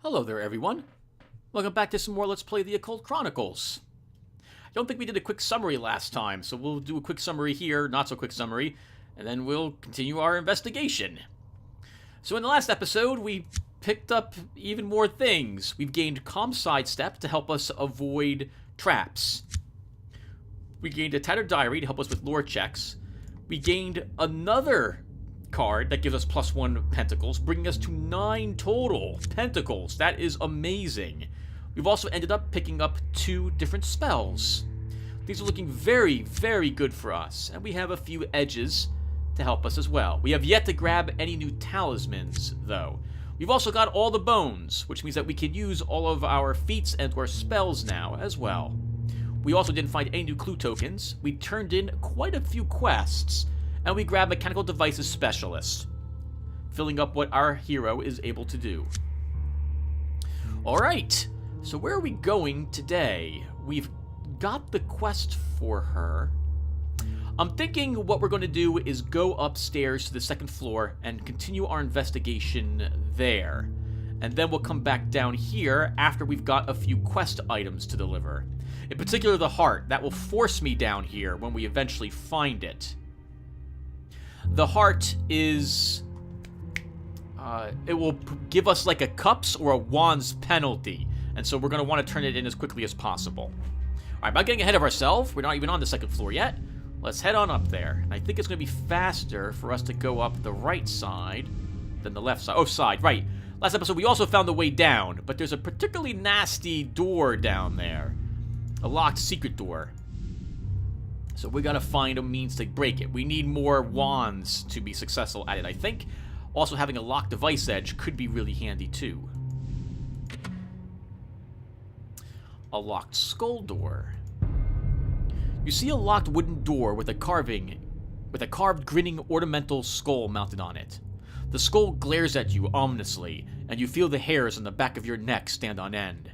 Hello there, everyone. Welcome back to some more Let's Play the Occult Chronicles. I don't think we did a quick summary last time, so we'll do a quick summary here, not so quick summary, and then we'll continue our investigation. So in the last episode, we picked up even more things. We've gained Calm Sidestep to help us avoid traps. We gained a Tattered Diary to help us with lore checks. We gained another card that gives us +1 pentacles, bringing us to 9 total pentacles. That is amazing. We've also ended up picking up 2 different spells. These are looking very, very good for us, and we have a few edges to help us as well. We have yet to grab any new talismans, though. We've also got all the bones, which means that we can use all of our feats and or spells now as well. We also didn't find any new clue tokens. We turned in quite a few quests, and we grabbed Mechanical Devices Specialist, filling up what our hero is able to do. Alright, so where are we going today? We've got the quest for her. I'm thinking what we're going to do is go upstairs to the 2nd floor and continue our investigation there. And then we'll come back down here after we've got a few quest items to deliver. In particular, the heart. That will force me down here when we eventually find it. The heart is... it will give us like a cups or a wands penalty. And so we're going to want to turn it in as quickly as possible. Alright, not getting ahead of ourselves. We're not even on the 2nd floor yet. Let's head on up there. And I think it's going to be faster for us to go up the right side than the left side. Oh, side, right. Last episode, we also found the way down. But there's a particularly nasty door down there. A locked secret door. So we gotta find a means to break it. We need more wands to be successful at it, I think. Also, having a locked device edge could be really handy, too. A locked skull door. You see a locked wooden door with a carved grinning ornamental skull mounted on it. The skull glares at you ominously, and you feel the hairs on the back of your neck stand on end.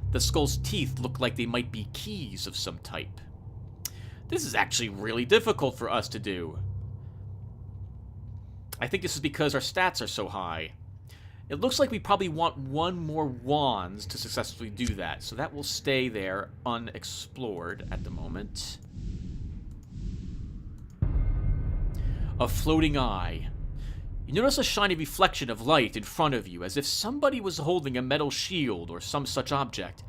The skull's teeth look like they might be keys of some type. This is actually really difficult for us to do. I think this is because our stats are so high. It looks like we probably want 1 more wands to successfully do that, so that will stay there unexplored at the moment. A floating eye. You notice a shiny reflection of light in front of you, as if somebody was holding a metal shield or some such object.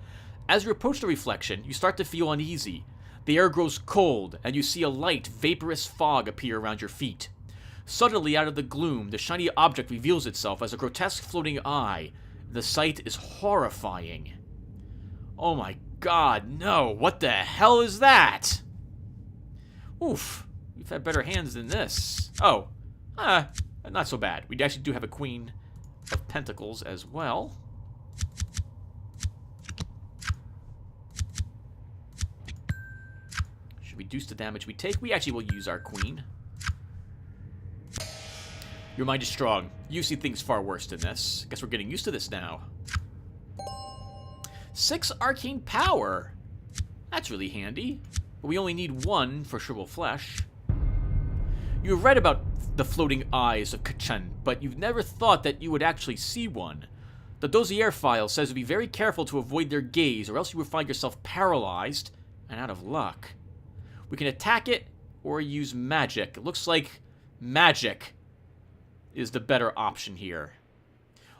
As you approach the reflection, you start to feel uneasy. The air grows cold, and you see a light, vaporous fog appear around your feet. Suddenly, out of the gloom, the shiny object reveals itself as a grotesque floating eye. The sight is horrifying. Oh my god, no! What the hell is that? Oof, we've had better hands than this. Oh, not so bad. We actually do have a Queen of Pentacles as well. Reduce the damage we take. We actually will use our Queen. Your mind is strong. You see things far worse than this. Guess we're getting used to this now. 6 arcane power. That's really handy. But we only need 1 for Shrivel Flesh. You've read about the floating eyes of Kachin, but you've never thought that you would actually see one. The Dossier file says to be very careful to avoid their gaze, or else you will find yourself paralyzed and out of luck. We can attack it or use magic. It looks like magic is the better option here.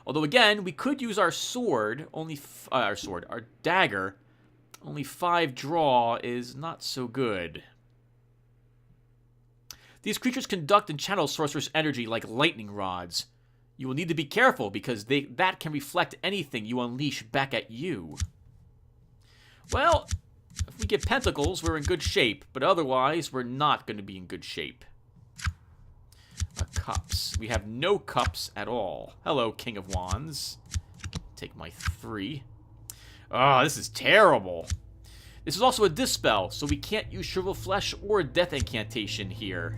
Although again, we could use our sword, our dagger. Only 5 draw is not so good. These creatures conduct and channel sorcerer's energy like lightning rods. You will need to be careful because that can reflect anything you unleash back at you. Well, if we get pentacles, we're in good shape, but otherwise, we're not going to be in good shape. Cups. We have no cups at all. Hello, King of Wands. Take my 3. Oh, this is terrible. This is also a dispel, so we can't use Shrivel Flesh or Death Incantation here.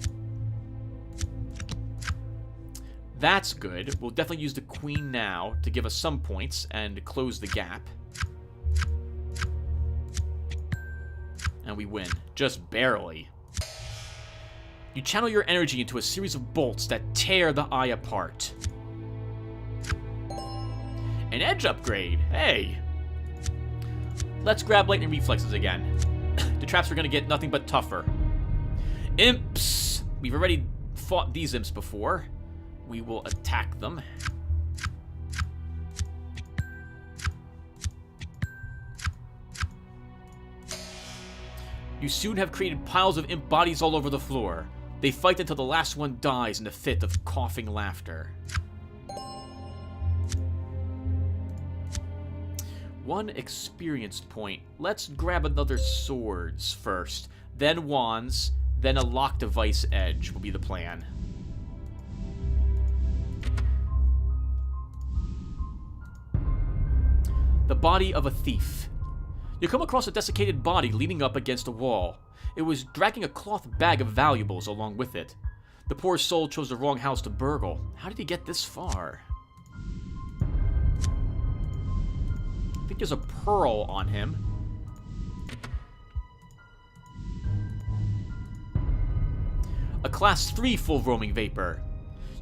That's good. We'll definitely use the Queen now to give us some points and close the gap. And we win. Just barely. You channel your energy into a series of bolts that tear the eye apart. An edge upgrade. Hey. Let's grab lightning reflexes again. The traps are going to get nothing but tougher. Imps. We've already fought these imps before. We will attack them. You soon have created piles of imp bodies all over the floor. They fight until the last one dies in a fit of coughing laughter. 1 experienced point. Let's grab another swords first, then wands, then a lock device edge will be the plan. The body of a thief. You come across a desiccated body leaning up against a wall. It was dragging a cloth bag of valuables along with it. The poor soul chose the wrong house to burgle. How did he get this far? I think there's a pearl on him. A class 3 full roaming vapor.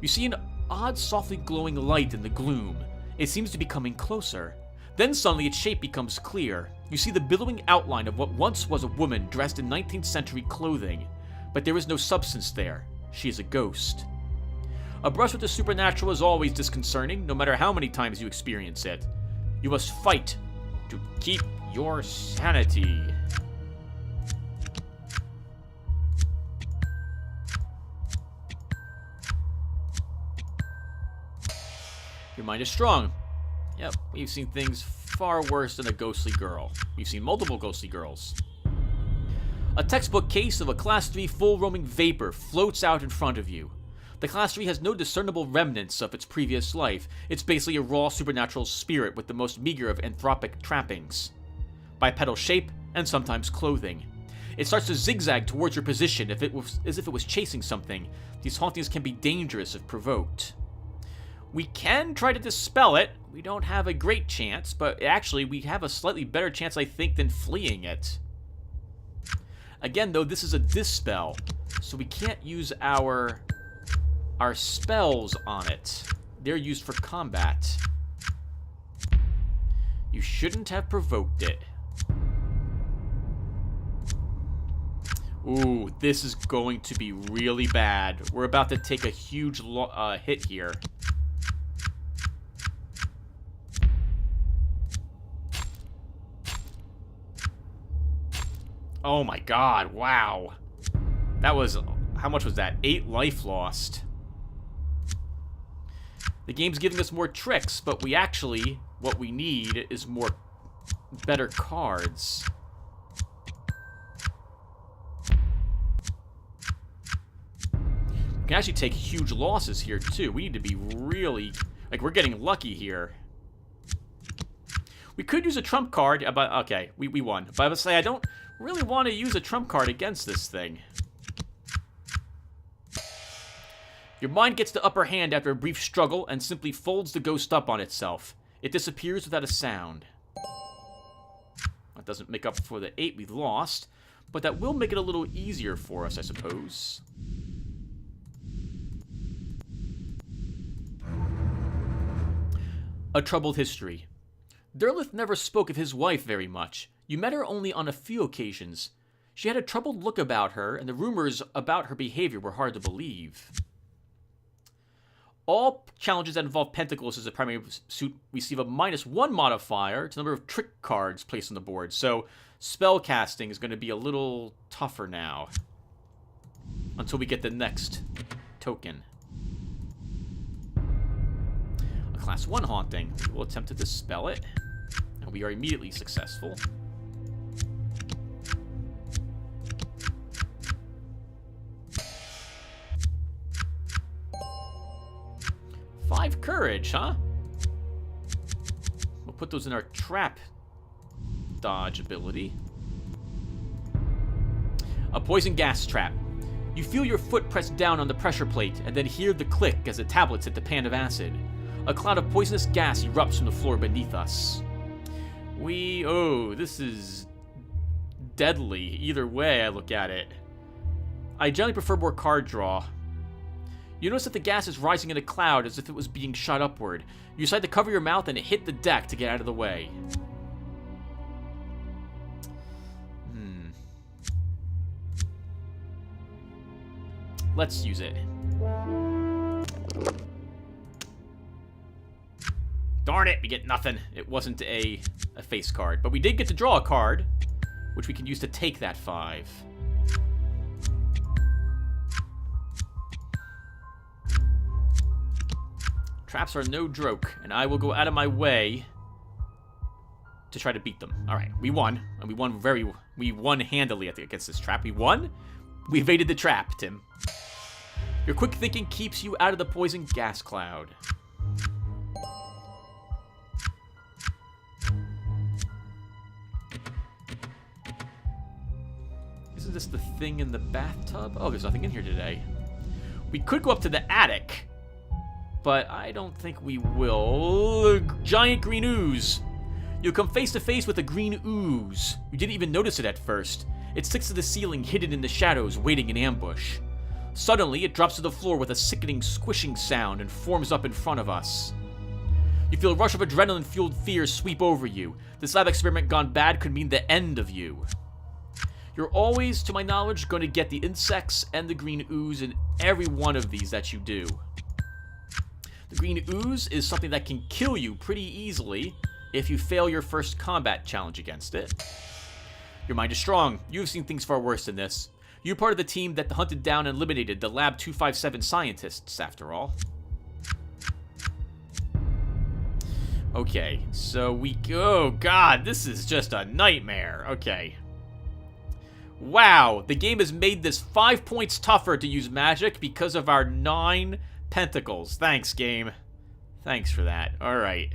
You see an odd, softly glowing light in the gloom. It seems to be coming closer. Then suddenly its shape becomes clear. You see the billowing outline of what once was a woman dressed in 19th century clothing. But there is no substance there. She is a ghost. A brush with the supernatural is always disconcerting, no matter how many times you experience it. You must fight to keep your sanity. Your mind is strong. Yep, we've seen things far worse than a ghostly girl. We've seen multiple ghostly girls. A textbook case of a Class 3 full roaming vapor floats out in front of you. The Class 3 has no discernible remnants of its previous life. It's basically a raw supernatural spirit with the most meager of anthropic trappings. Bipedal shape, and sometimes clothing. It starts to zigzag towards your position as if it was chasing something. These hauntings can be dangerous if provoked. We can try to dispel it. We don't have a great chance, but actually we have a slightly better chance, I think, than fleeing it. Again, though, this is a dispel, so we can't use our spells on it. They're used for combat. You shouldn't have provoked it. Ooh, this is going to be really bad. We're about to take a huge hit here. Oh my god, wow. That was... how much was that? 8 life lost. The game's giving us more tricks, but we actually... what we need is more... better cards. We can actually take huge losses here, too. We need to be really... like, we're getting lucky here. We could use a trump card, but... okay, we won. But I would say I don't... really want to use a trump card against this thing. Your mind gets the upper hand after a brief struggle and simply folds the ghost up on itself. It disappears without a sound. That doesn't make up for the 8 we lost, but that will make it a little easier for us, I suppose. A troubled history. Derleth never spoke of his wife very much. You met her only on a few occasions. She had a troubled look about her, and the rumors about her behavior were hard to believe. All challenges that involve pentacles as a primary suit receive a -1 modifier to the number of trick cards placed on the board, so spell casting is going to be a little tougher now. Until we get the next token. A Class 1 haunting. We'll attempt to dispel it, and we are immediately successful. Five courage, huh? We'll put those in our trap dodge ability. A poison gas trap. You feel your foot press down on the pressure plate and then hear the click as the tablets hit the pan of acid. A cloud of poisonous gas erupts from the floor beneath us. Oh, this is deadly. Either way I look at it. I generally prefer more card draw. You notice that the gas is rising in a cloud as if it was being shot upward. You decide to cover your mouth and hit the deck to get out of the way. Let's use it. Darn it, we get nothing. It wasn't a face card. But we did get to draw a card, which we can use to take that 5. Traps are no joke, and I will go out of my way to try to beat them. Alright, we won. And we won handily against this trap. We won? We evaded the trap, Tim. Your quick thinking keeps you out of the poison gas cloud. Isn't this the thing in the bathtub? Oh, there's nothing in here today. We could go up to the attic, but I don't think we will. Giant green ooze. You'll come face to face with a green ooze. You didn't even notice it at first. It sticks to the ceiling, hidden in the shadows, waiting in ambush. Suddenly, it drops to the floor with a sickening, squishing sound and forms up in front of us. You feel a rush of adrenaline-fueled fear sweep over you. This lab experiment gone bad could mean the end of you. You're always, to my knowledge, going to get the insects and the green ooze in every one of these that you do. The green ooze is something that can kill you pretty easily if you fail your first combat challenge against it. Your mind is strong. You've seen things far worse than this. You're part of the team that hunted down and eliminated the Lab 257 scientists, after all. Okay, so oh god, this is just a nightmare. Okay. Wow, the game has made this 5 points tougher to use magic because of our 9 pentacles. Thanks, game. Thanks for that. Alright.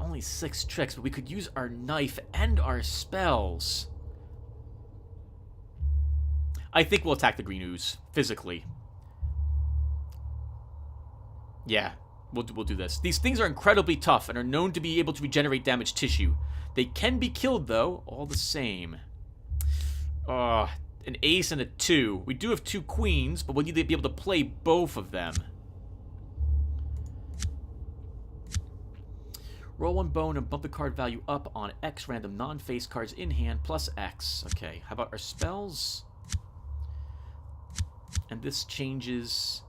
Only 6 tricks, but we could use our knife and our spells. I think we'll attack the green ooze, physically. Yeah, we'll do this. These things are incredibly tough and are known to be able to regenerate damaged tissue. They can be killed, though, all the same. An ace and a 2. We do have 2 queens, but we'll need to be able to play both of them. Roll 1 bone and bump the card value up on X random non-face cards in hand plus X. Okay, how about our spells? And this changes...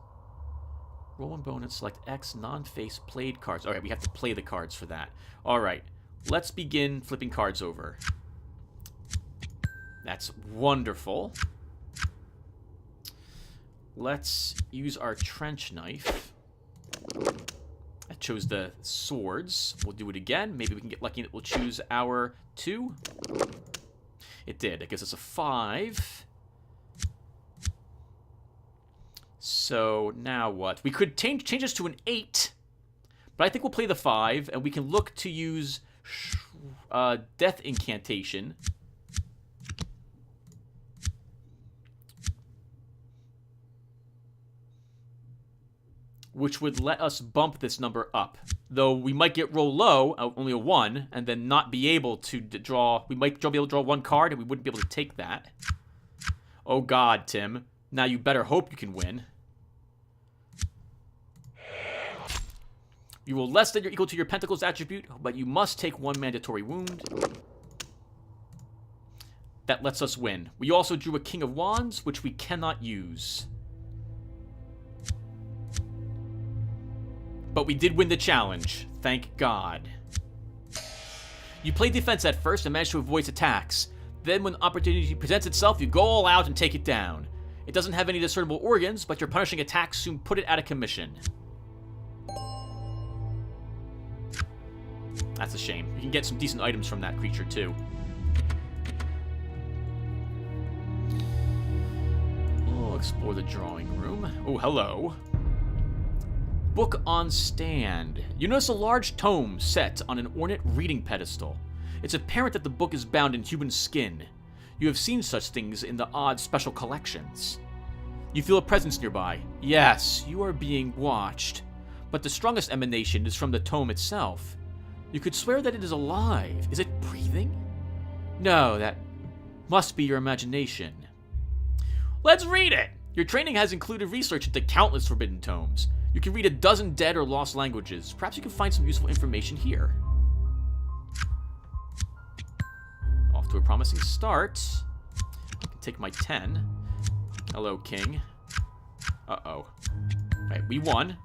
Roll 1 bone and select X non-face played cards. Alright, we have to play the cards for that. Alright, let's begin flipping cards over. That's wonderful. Let's use our trench knife. I chose the swords. We'll do it again. Maybe we can get lucky and it will choose our 2. It did. It gives us a 5. So now what? We could change this to an 8, but I think we'll play the 5, and we can look to use Death Incantation. Which would let us bump this number up. Though we might get roll low, only a 1, and then not be able to draw... We might be able to draw 1 card, and we wouldn't be able to take that. Oh god, Tim. Now you better hope you can win. You roll less than or equal to your Pentacles attribute, but you must take 1 mandatory wound. That lets us win. We also drew a King of Wands, which we cannot use. But we did win the challenge. Thank God. You play defense at first and manage to avoid attacks. Then when opportunity presents itself, you go all out and take it down. It doesn't have any discernible organs, but your punishing attacks soon put it out of commission. That's a shame. You can get some decent items from that creature, too. We'll explore the drawing room. Oh, hello. Book on stand. You notice a large tome set on an ornate reading pedestal. It's apparent that the book is bound in human skin. You have seen such things in the odd special collections. You feel a presence nearby. Yes, you are being watched. But the strongest emanation is from the tome itself. You could swear that it is alive. Is it breathing? No, that must be your imagination. Let's read it! Your training has included research into countless forbidden tomes. You can read a dozen dead or lost languages. Perhaps you can find some useful information here. Off to a promising start. I can take my 10. Hello, King. Uh-oh. Right, we won.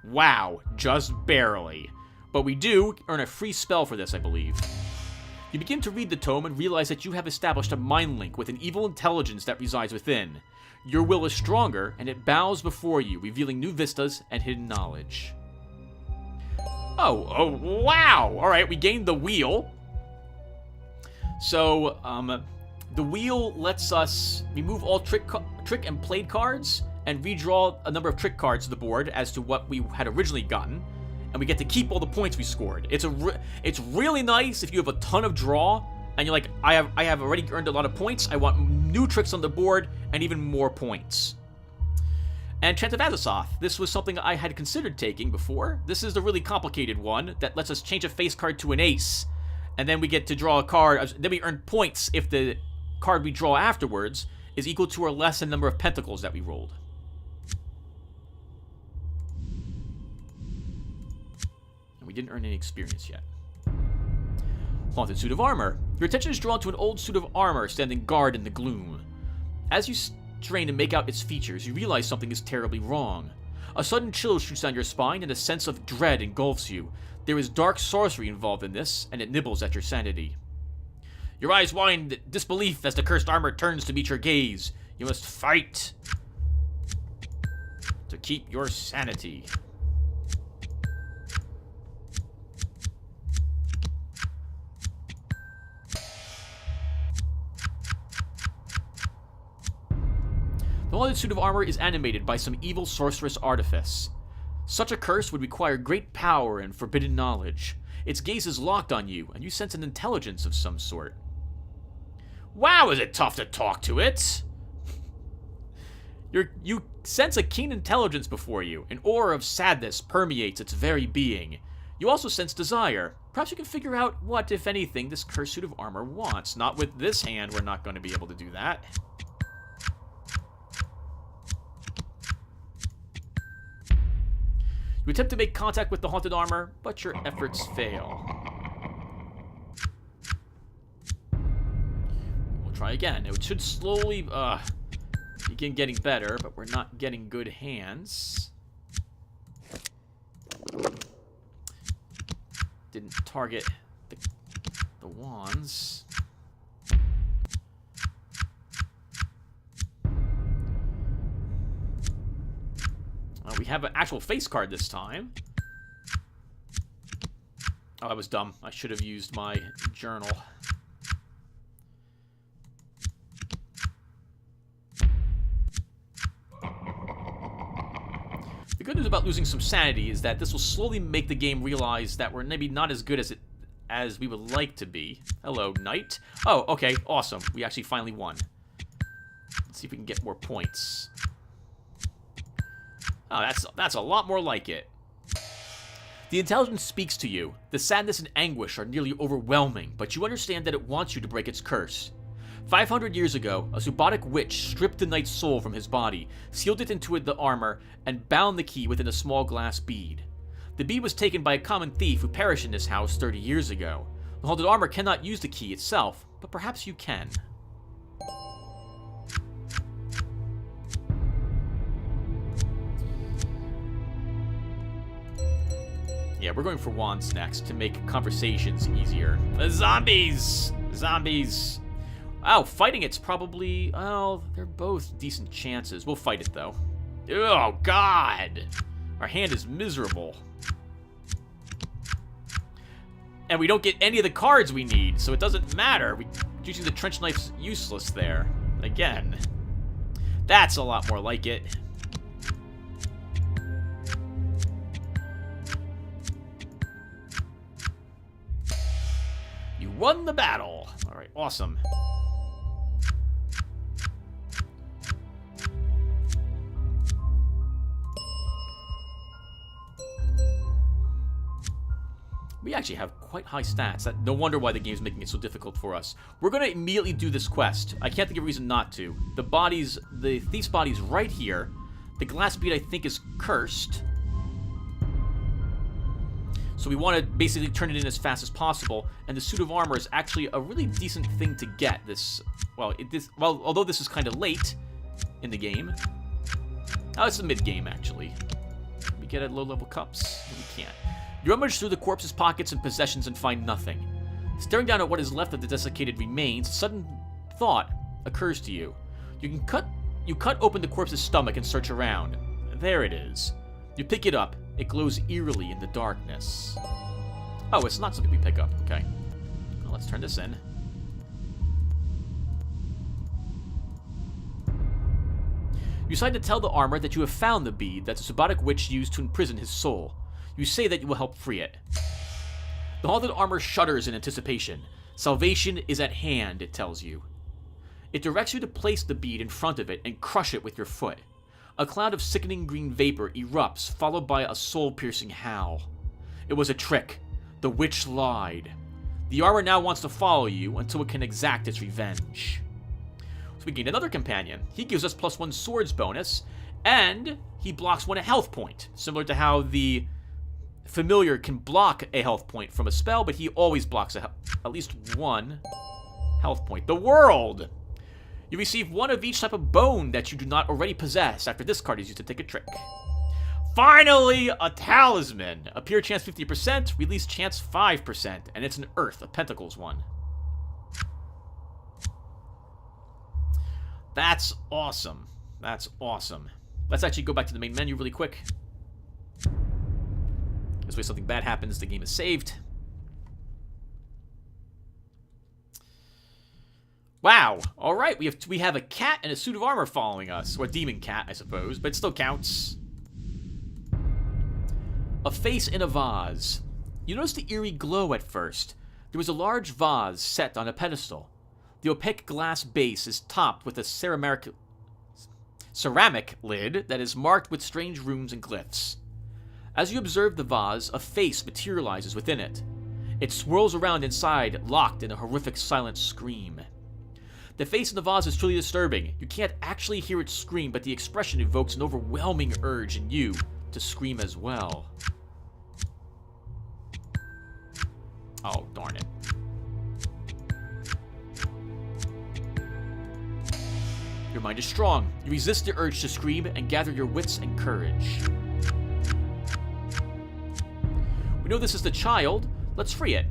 Wow, just barely. But we do earn a free spell for this, I believe. You begin to read the tome and realize that you have established a mind link with an evil intelligence that resides within. Your will is stronger, and it bows before you, revealing new vistas and hidden knowledge. Oh, wow! Alright, we gained the wheel. So, the wheel lets us remove all trick and played cards, and redraw a number of trick cards to the board as to what we had originally gotten. And we get to keep all the points we scored. It's really nice if you have a ton of draw, and you're like, I have already earned a lot of points, I want new tricks on the board, and even more points. And Chant of Azasoth. This was something I had considered taking before. This is the really complicated one that lets us change a face card to an ace, and then we get to draw a card, then we earn points if the card we draw afterwards is equal to or less than the number of pentacles that we rolled. And we didn't earn any experience yet. Haunted suit of armor. Your attention is drawn to an old suit of armor standing guard in the gloom. As you strain to make out its features, you realize something is terribly wrong. A sudden chill shoots down your spine, and a sense of dread engulfs you. There is dark sorcery involved in this, and it nibbles at your sanity. Your eyes widen in disbelief as the cursed armor turns to meet your gaze. You must fight to keep your sanity. The haunted suit of armor is animated by some evil sorceress artifice. Such a curse would require great power and forbidden knowledge. Its gaze is locked on you, and you sense an intelligence of some sort. Wow, is it tough to talk to it? You sense a keen intelligence before you. An aura of sadness permeates its very being. You also sense desire. Perhaps you can figure out what, if anything, this cursed suit of armor wants. Not with this hand, we're not going to be able to do that. You attempt to make contact with the haunted armor, but your efforts fail. We'll try again. It should slowly begin getting better, but we're not getting good hands. Didn't target the wands. We have an actual face card this time. Oh, that was dumb. I should have used my journal. The good news about losing some sanity is that this will slowly make the game realize that we're maybe not as good as we would like to be. Hello, knight. Oh, okay, awesome. We actually finally won. Let's see if we can get more points. Oh, that's a lot more like it. The intelligence speaks to you. The sadness and anguish are nearly overwhelming, but you understand that it wants you to break its curse. 500 years ago, a Zubotic witch stripped the knight's soul from his body, sealed it into the armor, and bound the key within a small glass bead. The bead was taken by a common thief who perished in this house 30 years ago. The haunted armor cannot use the key itself, but perhaps you can. Yeah, we're going for wands next to make conversations easier. Zombies! Zombies! Oh, fighting it's probably... Oh, they're both decent chances. We'll fight it, though. Oh, God! Our hand is miserable. And we don't get any of the cards we need, so it doesn't matter. Using the trench knife's useless there. Again. That's a lot more like it. You won the battle. All right, awesome. We actually have quite high stats. No wonder why the game's making it so difficult for us. We're going to immediately do this quest. I can't think of a reason not to. The thief's body's right here. The glass bead, I think, is cursed. So we want to basically turn it in as fast as possible. And the suit of armor is actually a really decent thing to get. Although this is kind of late in the game. Oh, it's the mid-game, actually. Can we get at low-level cups? We can't. You rummage through the corpse's pockets and possessions and find nothing. Staring down at what is left of the desiccated remains, a sudden thought occurs to you. You cut open the corpse's stomach and search around. There it is. You pick it up. It glows eerily in the darkness. Oh, it's not something we pick up. Okay. Well, let's turn this in. You decide to tell the armor that you have found the bead that the Subotic witch used to imprison his soul. You say that you will help free it. The haunted armor shudders in anticipation. Salvation is at hand, it tells you. It directs you to place the bead in front of it and crush it with your foot. A cloud of sickening green vapor erupts, followed by a soul-piercing howl. It was a trick. The witch lied. The armor now wants to follow you until it can exact its revenge. So we gain another companion. He gives us +1 swords bonus, and he blocks 1 health point, similar to how the familiar can block a health point from a spell, but he always blocks at least 1 health point. The world! You receive 1 of each type of bone that you do not already possess after this card is used to take a trick. Finally, a talisman! Appear chance 50%, release chance 5%, and it's an Earth, a Pentacles one. That's awesome. That's awesome. Let's actually go back to the main menu really quick. This way something bad happens, the game is saved. Wow. All right, we have a cat and a suit of armor following us. Or a demon cat, I suppose, but it still counts. A face in a vase. You notice the eerie glow at first. There was a large vase set on a pedestal. The opaque glass base is topped with a ceramic lid that is marked with strange runes and glyphs. As you observe the vase, a face materializes within it. It swirls around inside, locked in a horrific silent scream. The face in the vase is truly disturbing. You can't actually hear it scream, but the expression evokes an overwhelming urge in you to scream as well. Oh, darn it. Your mind is strong. You resist the urge to scream and gather your wits and courage. We know this is the child. Let's free it.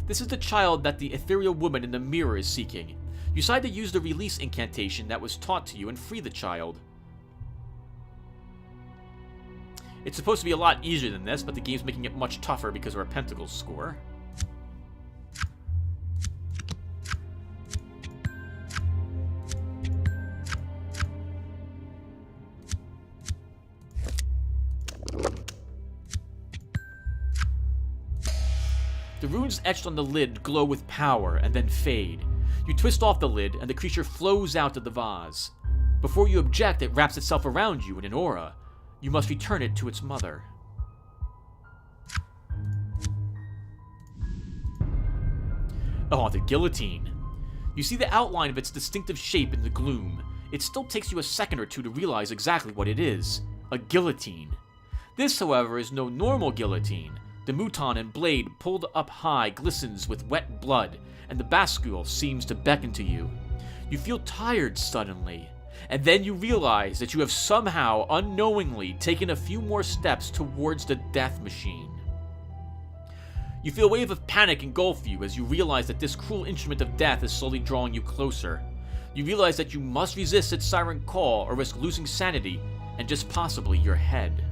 This is the child that the ethereal woman in the mirror is seeking. You decide to use the release incantation that was taught to you and free the child. It's supposed to be a lot easier than this, but the game's making it much tougher because of our Pentacles score. The runes etched on the lid glow with power and then fade. You twist off the lid and the creature flows out of the vase. Before you object, it wraps itself around you in an aura. You must return it to its mother. A haunted guillotine. You see the outline of its distinctive shape in the gloom. It still takes you a second or two to realize exactly what it is. A guillotine. This, however, is no normal guillotine. The mouton and blade pulled up high glistens with wet blood, and the bascule seems to beckon to you. You feel tired suddenly, and then you realize that you have somehow unknowingly taken a few more steps towards the death machine. You feel a wave of panic engulf you as you realize that this cruel instrument of death is slowly drawing you closer. You realize that you must resist its siren call or risk losing sanity and just possibly your head.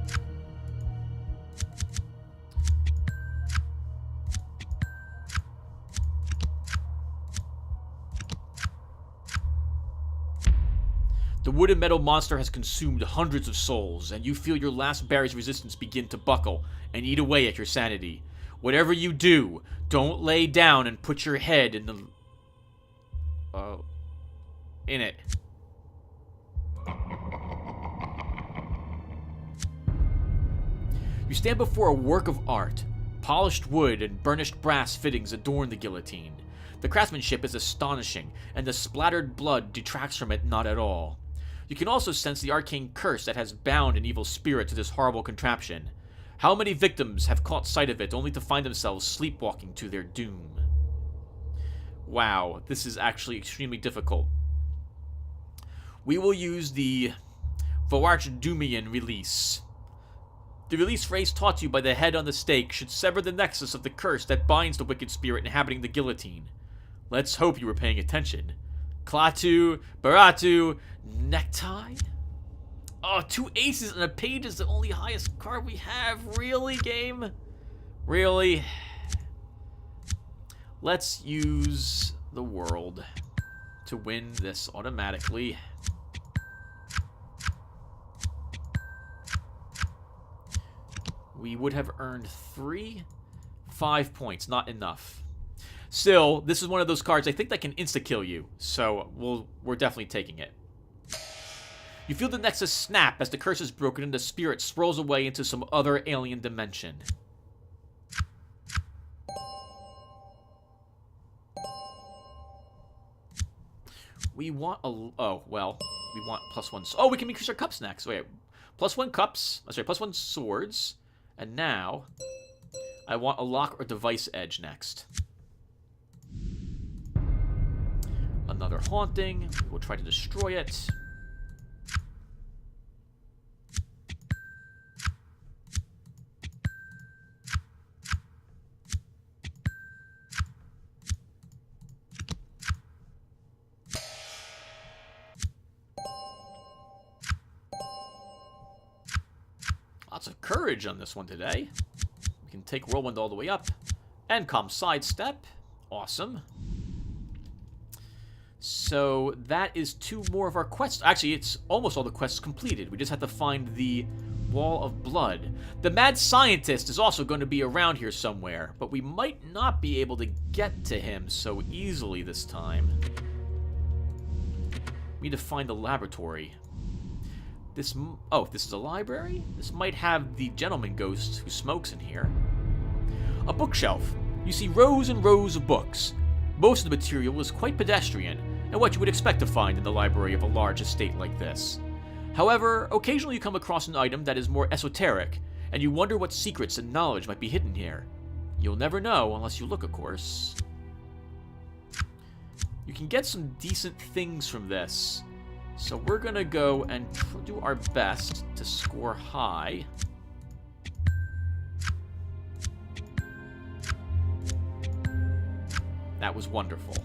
The wood and metal monster has consumed hundreds of souls, and you feel your last barrier's resistance begin to buckle and eat away at your sanity. Whatever you do, don't lay down and put your head in it. You stand before a work of art, Polished wood and burnished brass fittings adorn the guillotine. The craftsmanship is astonishing, and the splattered blood detracts from it not at all. You can also sense the arcane curse that has bound an evil spirit to this horrible contraption. How many victims have caught sight of it only to find themselves sleepwalking to their doom? Wow, this is actually extremely difficult. We will use the thwart release. The release phrase taught to you by the head on the stake should sever the nexus of the curse that binds the wicked spirit inhabiting the guillotine. Let's hope you were paying attention. Klaatu, Baratu, Necktie? Oh, 2 aces and a page is the only highest card we have. Really, game? Really? Let's use the world to win this automatically. We would have earned 5 points. Not enough. Still, this is one of those cards I think that can insta-kill you, so we're definitely taking it. You feel the nexus snap as the curse is broken and the spirit swirls away into some other alien dimension. We want a... Oh, well, we want +1... Oh, we can increase our cups next. Wait, +1 cups. Sorry, +1 swords. And now, I want a lock or device edge next. Another haunting. We'll try to destroy it. Lots of courage on this one today. We can take Whirlwind all the way up. And calm sidestep. Awesome. So that is 2 more of our quests. Actually, it's almost all the quests completed. We just have to find the Wall of Blood. The mad scientist is also going to be around here somewhere, but we might not be able to get to him so easily this time. We need to find the laboratory. This is a library? This might have the gentleman ghost who smokes in here. A bookshelf. You see rows and rows of books. Most of the material is quite pedestrian, and what you would expect to find in the library of a large estate like this. However, occasionally you come across an item that is more esoteric, and you wonder what secrets and knowledge might be hidden here. You'll never know unless you look, of course. You can get some decent things from this. So we're going to go and do our best to score high. That was wonderful.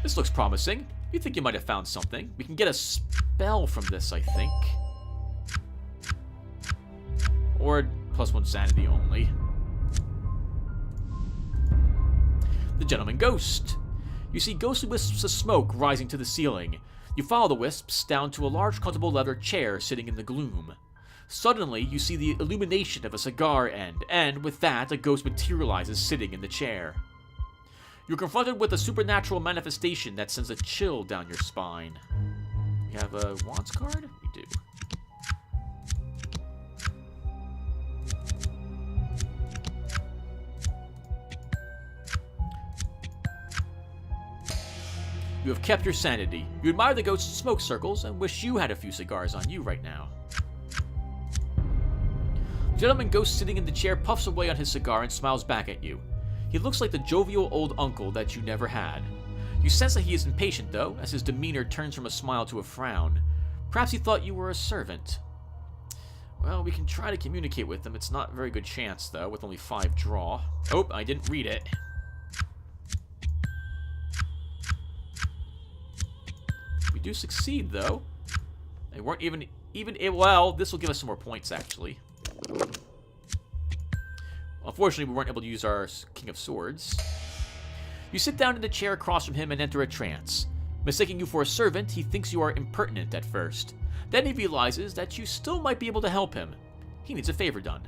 This looks promising. You think you might have found something. We can get a spell from this, I think. Or +1 sanity only. The Gentleman Ghost. You see ghostly wisps of smoke rising to the ceiling. You follow the wisps down to a large comfortable leather chair sitting in the gloom. Suddenly, you see the illumination of a cigar end, and with that, a ghost materializes sitting in the chair. You're confronted with a supernatural manifestation that sends a chill down your spine. You have a Wands card? We do. You have kept your sanity. You admire the ghost's smoke circles and wish you had a few cigars on you right now. The gentleman ghost sitting in the chair puffs away on his cigar and smiles back at you. He looks like the jovial old uncle that you never had. You sense that he is impatient, though, as his demeanor turns from a smile to a frown. Perhaps he thought you were a servant. Well, we can try to communicate with him. It's not a very good chance, though, with only 5 draw. Oh, I didn't read it. We do succeed, though. They weren't even able... Well, this will give us some more points, actually. Unfortunately, we weren't able to use our King of Swords. You sit down in the chair across from him and enter a trance. Mistaking you for a servant, he thinks you are impertinent at first. Then he realizes that you still might be able to help him. He needs a favor done.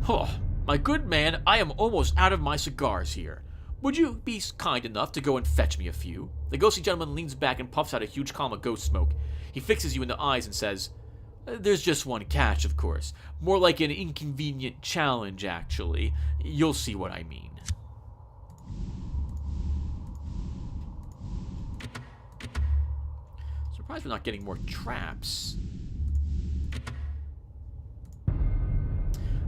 Oh, my good man, I am almost out of my cigars here. Would you be kind enough to go and fetch me a few? The ghostly gentleman leans back and puffs out a huge column of ghost smoke. He fixes you in the eyes and says, There's just one catch, of course. More like an inconvenient challenge, actually. You'll see what I mean. Surprised we're not getting more traps.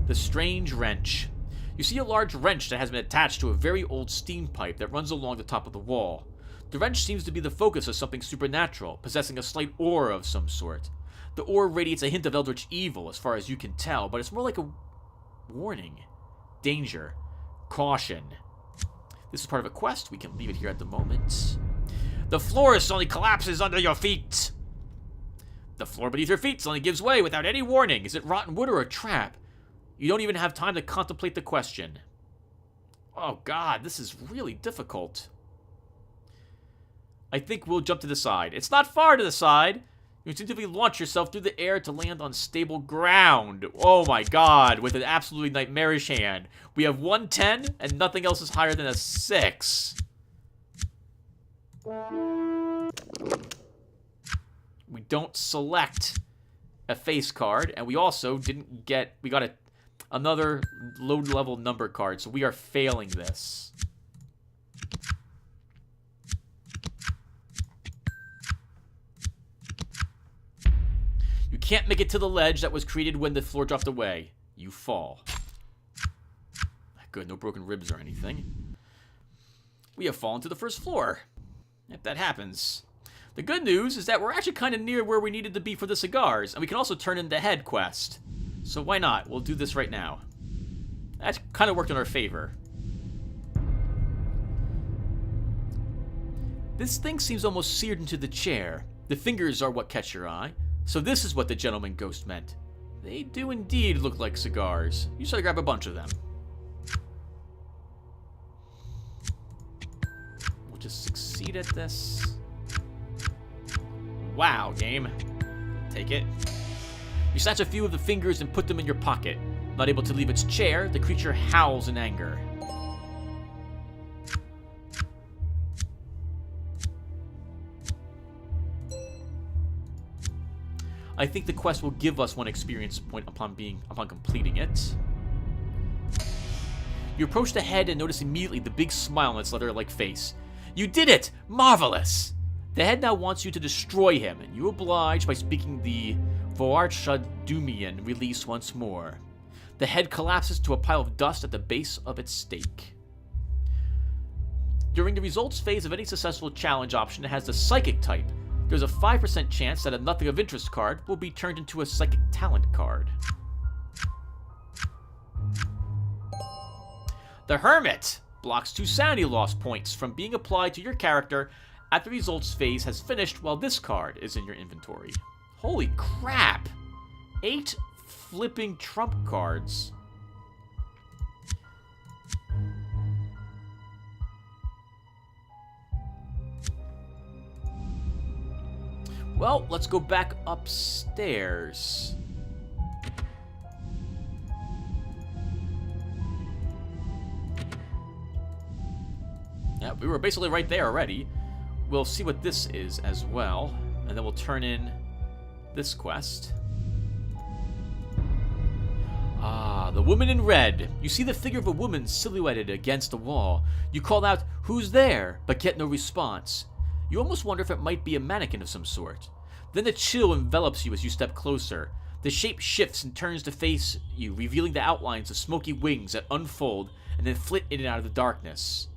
The strange wrench. You see a large wrench that has been attached to a very old steam pipe that runs along the top of the wall. The wrench seems to be the focus of something supernatural, possessing a slight aura of some sort. The ore radiates a hint of eldritch evil, as far as you can tell, but it's more like a warning. Danger. Caution. This is part of a quest. We can leave it here at the moment. The floor suddenly collapses under your feet. The floor beneath your feet suddenly gives way without any warning. Is it rotten wood or a trap? You don't even have time to contemplate the question. Oh god, this is really difficult. I think we'll jump to the side. It's not far to the side. You instinctively launch yourself through the air to land on stable ground. Oh my god, with an absolutely nightmarish hand. We have 110, and nothing else is higher than a 6. We don't select a face card, and we also didn't get... We got another low-level number card, so we are failing this. You can't make it to the ledge that was created when the floor dropped away. You fall. Good, no broken ribs or anything. We have fallen to the first floor. If that happens. The good news is that we're actually kind of near where we needed to be for the cigars, and we can also turn in the head quest. So why not? We'll do this right now. That kind of worked in our favor. This thing seems almost seared into the chair. The fingers are what catch your eye. So this is what the gentleman ghost meant. They do indeed look like cigars. You should grab a bunch of them. We'll just succeed at this. Wow, game. Take it. You snatch a few of the fingers and put them in your pocket. Not able to leave its chair, the creature howls in anger. I think the quest will give us one experience point upon completing it. You approach the head and notice immediately the big smile on its leather-like face. You did it! Marvelous! The head now wants you to destroy him, and you oblige by speaking the thwart release once more. The head collapses to a pile of dust at the base of its stake. During the results phase of any successful challenge option that has the psychic type, there's a 5% chance that a nothing of interest card will be turned into a psychic talent card. The Hermit blocks 2 sanity loss points from being applied to your character after the results phase has finished while this card is in your inventory. Holy crap! 8 flipping trump cards. Well, let's go back upstairs. Yeah, we were basically right there already. We'll see what this is as well, and then we'll turn in this quest. Ah, the woman in red. You see the figure of a woman silhouetted against the wall. You call out, "Who's there?" but get no response. You almost wonder if it might be a mannequin of some sort. Then a chill envelops you as you step closer. The shape shifts and turns to face you, revealing the outlines of smoky wings that unfold and then flit in and out of the darkness.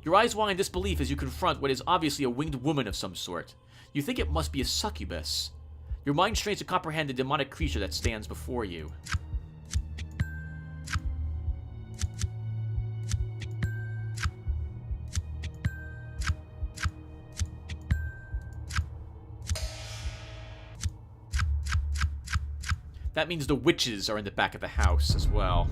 Your eyes wide in disbelief as you confront what is obviously a winged woman of some sort. You think it must be a succubus. Your mind strains to comprehend the demonic creature that stands before you. That means the witches are in the back of the house as well.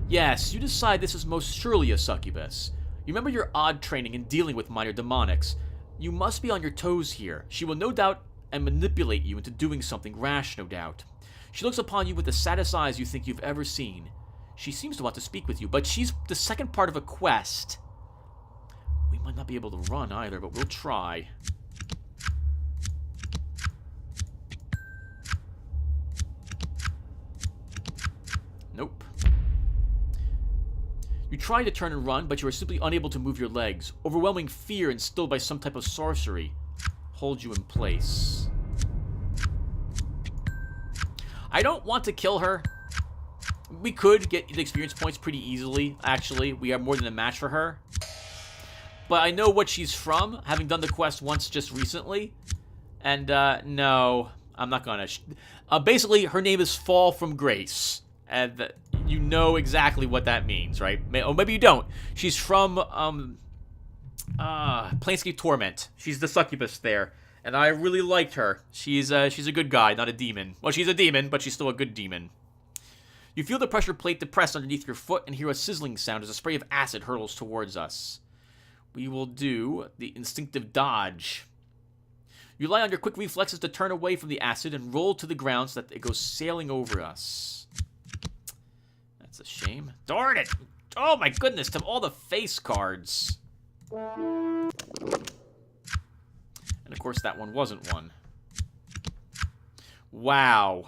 Yes, you decide this is most surely a succubus. You remember your odd training in dealing with minor demonics. You must be on your toes here. She will no doubt and manipulate you into doing something rash, no doubt. She looks upon you with the saddest eyes you think you've ever seen. She seems to want to speak with you, but she's the second part of a quest. We might not be able to run either, but we'll try. You try to turn and run, but you are simply unable to move your legs. Overwhelming fear instilled by some type of sorcery holds you in place. I don't want to kill her. We could get the experience points pretty easily, actually. We are more than a match for her. But I know what she's from, having done the quest once just recently. And, no, I'm not gonna. Basically, her name is Fall from Grace. And you know exactly what that means, right? Oh, maybe you don't. She's from, Planescape Torment. She's the succubus there. And I really liked her. She's a good guy, not a demon. Well, she's a demon, but she's still a good demon. You feel the pressure plate depressed underneath your foot and hear a sizzling sound as a spray of acid hurtles towards us. We will do the instinctive dodge. You rely on your quick reflexes to turn away from the acid and roll to the ground so that it goes sailing over us. That's a shame. Darn it! Oh my goodness, to all the face cards. And of course that one wasn't one. Wow.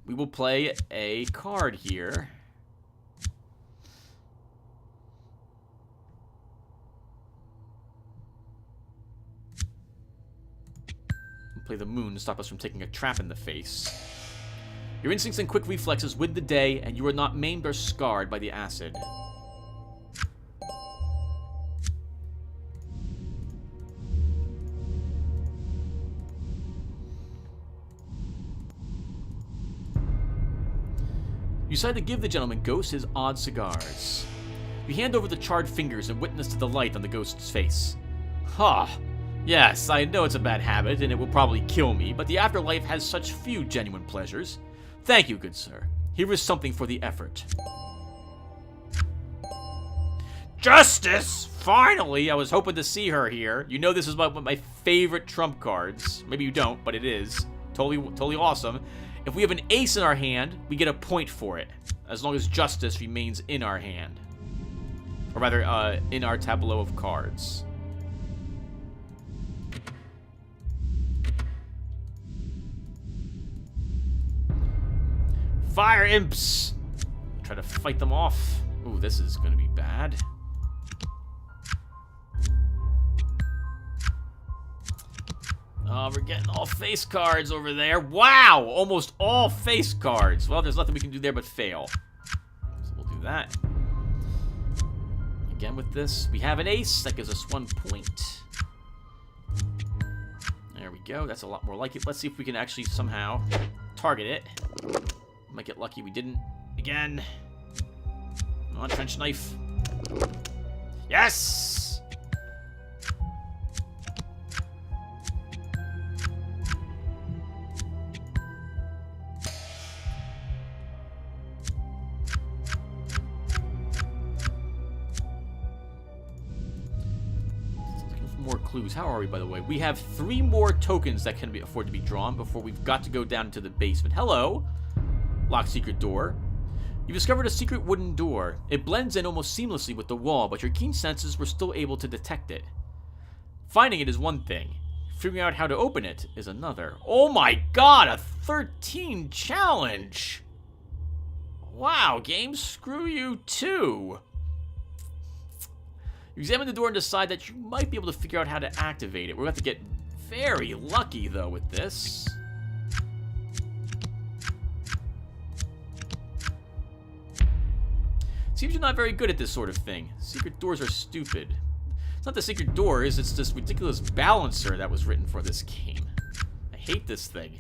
We will play a card here. We'll play the moon to stop us from taking a trap in the face. Your instincts and quick reflexes win the day, and you are not maimed or scarred by the acid. You decide to give the gentleman ghost his odd cigars. You hand over the charred fingers and witness to the light on the ghost's face. Ha! Huh. Yes, I know it's a bad habit and it will probably kill me, but the afterlife has such few genuine pleasures. Thank you, good sir. Here is something for the effort. Justice! Finally! I was hoping to see her here. You know this is one of my favorite trump cards. Maybe you don't, but it is. Totally awesome. If we have an ace in our hand, we get a point for it, as long as justice remains in our hand. Or rather, in our tableau of cards. Fire imps! Try to fight them off. Ooh, this is gonna be bad. Oh, we're getting all face cards over there. Wow! Almost all face cards. Well, there's nothing we can do there but fail. So we'll do that. Again with this, we have an ace. That gives us 1 point. There we go. That's a lot more like it. Let's see if we can actually somehow target it. Might get lucky. We didn't. Again. Come on, trench knife. Yes! More clues. How are we, by the way? We have 3 more tokens that can afford to be drawn before we've got to go down into the basement. Hello! Locked secret door. You've discovered a secret wooden door. It blends in almost seamlessly with the wall, but your keen senses were still able to detect it. Finding it is one thing. Figuring out how to open it is another. Oh my god! A 13 challenge! Wow, game, screw you too! You examine the door and decide that you might be able to figure out how to activate it. We're going to have to get very lucky, though, with this. Seems you're not very good at this sort of thing. Secret doors are stupid. It's not the secret doors, it's this ridiculous balancer that was written for this game. I hate this thing.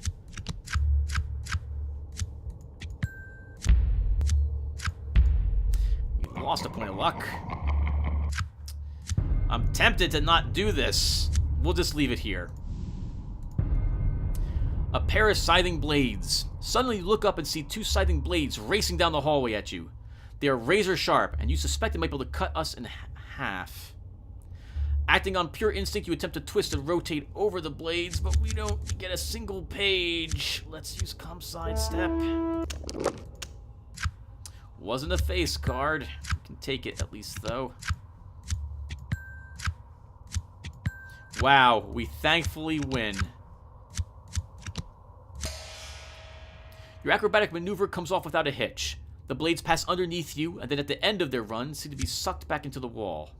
We lost a point of luck. I'm tempted to not do this. We'll just leave it here. A pair of scything blades. Suddenly you look up and see 2 scything blades racing down the hallway at you. They are razor sharp, and you suspect they might be able to cut us in half. Acting on pure instinct, you attempt to twist and rotate over the blades, but we don't get a single page. Let's use comp sidestep. Wasn't a face card. We can take it at least, though. Wow, we thankfully win. Your acrobatic maneuver comes off without a hitch. The blades pass underneath you, and then at the end of their run, seem to be sucked back into the wall.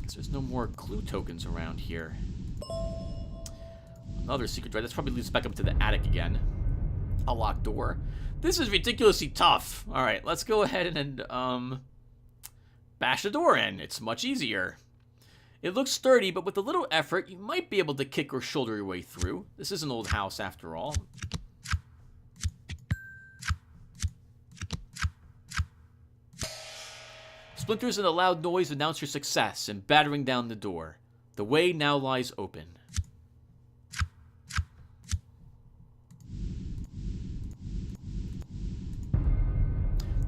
Guess there's no more clue tokens around here. Another secret door. That's probably leads back up to the attic again. A locked door. This is ridiculously tough. Alright, let's go ahead and, bash the door in. It's much easier. It looks sturdy, but with a little effort, you might be able to kick or shoulder your way through. This is an old house, after all. Splinters and a loud noise announce your success in battering down the door. The way now lies open.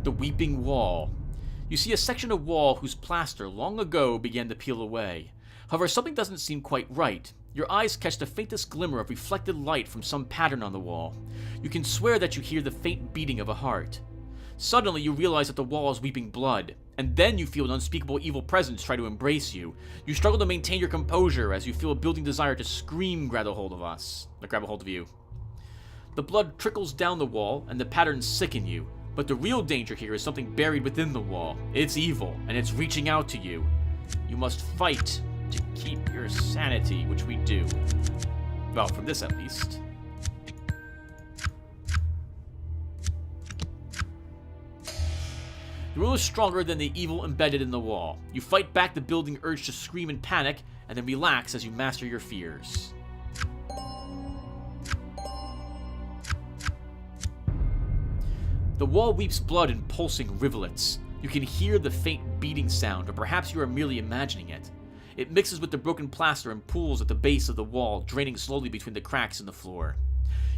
The Weeping Wall. You see a section of wall whose plaster long ago began to peel away. However, something doesn't seem quite right. Your eyes catch the faintest glimmer of reflected light from some pattern on the wall. You can swear that you hear the faint beating of a heart. Suddenly, you realize that the wall is weeping blood, and then you feel an unspeakable evil presence try to embrace you. You struggle to maintain your composure as you feel a building desire to scream grab a hold of you. The blood trickles down the wall, and the patterns sicken you. But the real danger here is something buried within the wall. It's evil, and it's reaching out to you. You must fight to keep your sanity, which we do. Well, from this at least. The will is stronger than the evil embedded in the wall. You fight back the building urge to scream in panic, and then relax as you master your fears. The wall weeps blood in pulsing rivulets. You can hear the faint beating sound, or perhaps you are merely imagining it. It mixes with the broken plaster and pools at the base of the wall, draining slowly between the cracks in the floor.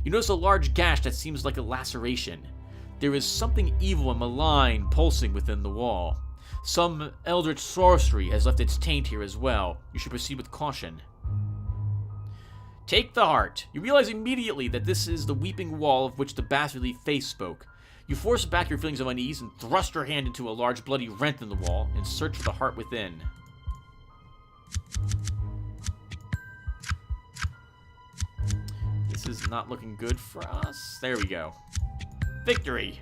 You notice a large gash that seems like a laceration. There is something evil and malign pulsing within the wall. Some eldritch sorcery has left its taint here as well. You should proceed with caution. Take the heart. You realize immediately that this is the weeping wall of which the bastardly face spoke. You force back your feelings of unease and thrust your hand into a large bloody rent in the wall in search for the heart within. This is not looking good for us. There we go. Victory!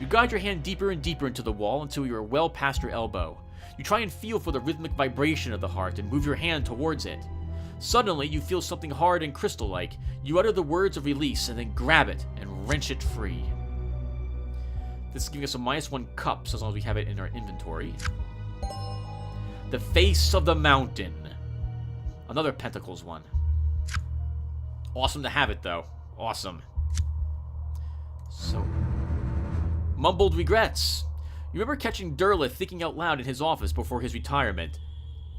You guide your hand deeper and deeper into the wall until you are well past your elbow. You try and feel for the rhythmic vibration of the heart and move your hand towards it. Suddenly, you feel something hard and crystal-like. You utter the words of release and then grab it and wrench it free. This is giving us a -1 cup, so as long as we have it in our inventory. The Face of the Mountain. Another Pentacles one. Awesome to have it, though. Awesome. So, mumbled regrets. You remember catching Durla thinking out loud in his office before his retirement.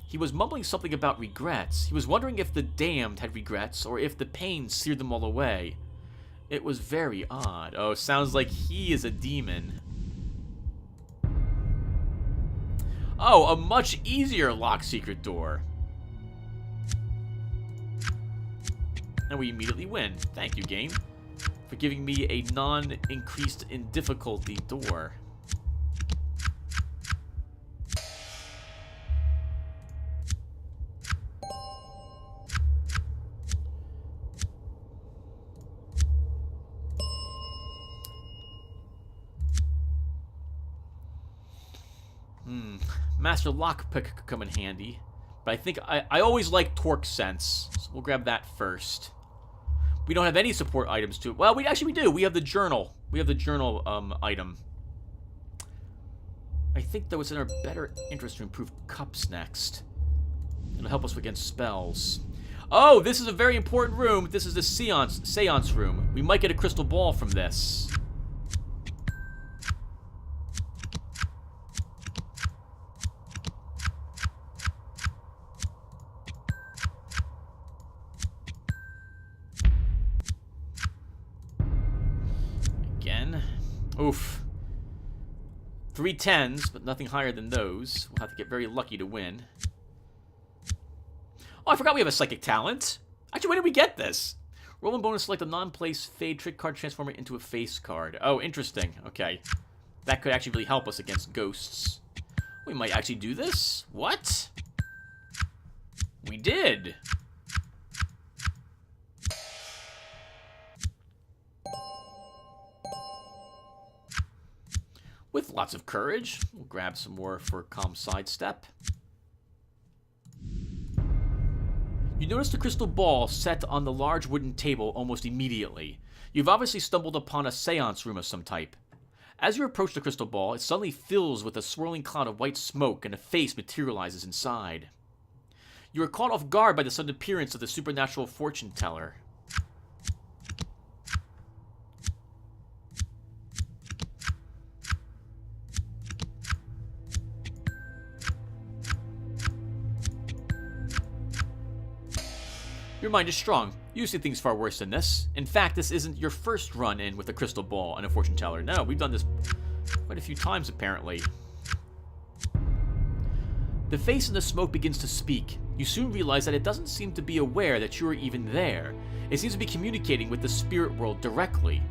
He was mumbling something about regrets. He was wondering if the damned had regrets, or if the pain seared them all away. It was very odd. Oh, sounds like he is a demon. Oh, a much easier lock secret door. And we immediately win. Thank you, game, for giving me a non-increased in difficulty door. Master Lockpick could come in handy, but I think I always like Torque Sense, so we'll grab that first. We don't have any support items to it. Well, we do. We have the journal. We have the journal item. I think, though, it's in our better interest to improve cups next. It'll help us against spells. Oh, this is a very important room. This is the seance room. We might get a crystal ball from this. Oof. 3 10s, but nothing higher than those. We'll have to get very lucky to win. Oh, I forgot we have a psychic talent. Actually, when did we get this? Roll and bonus, select a non-place fade trick card, transform it into a face card. Oh, interesting. Okay. That could actually really help us against ghosts. We might actually do this. What? We did. With lots of courage. We'll grab some more for calm sidestep. You notice the crystal ball set on the large wooden table almost immediately. You've obviously stumbled upon a seance room of some type. As you approach the crystal ball, it suddenly fills with a swirling cloud of white smoke and a face materializes inside. You are caught off guard by the sudden appearance of the supernatural fortune teller. Your mind is strong. You've seen things far worse than this. In fact, this isn't your first run-in with a crystal ball and a fortune teller. No, we've done this quite a few times, apparently. The face in the smoke begins to speak. You soon realize that it doesn't seem to be aware that you are even there. It seems to be communicating with the spirit world directly.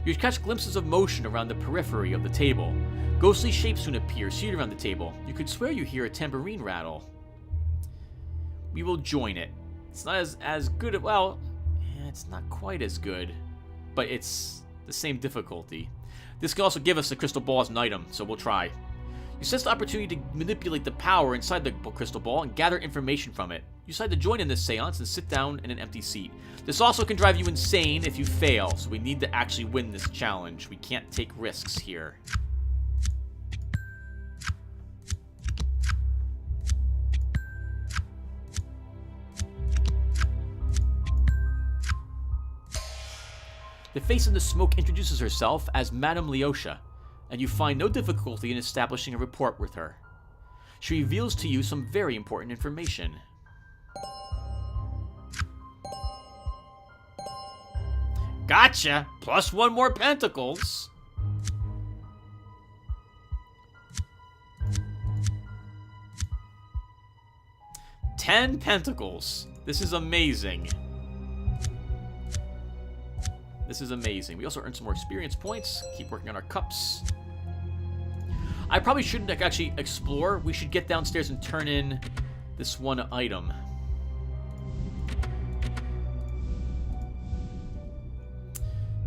You catch glimpses of motion around the periphery of the table. Ghostly shapes soon appear, seated around the table. You could swear you hear a tambourine rattle. We will join it. It's not as good, well, it's not quite as good, but it's the same difficulty. This can also give us the crystal ball as an item, so we'll try. You sense the opportunity to manipulate the power inside the crystal ball and gather information from it. You decide to join in this seance and sit down in an empty seat. This also can drive you insane if you fail, so we need to actually win this challenge. We can't take risks here. The face in the smoke introduces herself as Madame Leosha, and you find no difficulty in establishing a rapport with her. She reveals to you some very important information. Gotcha! Plus one more pentacles! $10 pentacles. This is amazing. This is amazing. We also earned some more experience points. Keep working on our cups. I probably shouldn't actually explore. We should get downstairs and turn in this one item.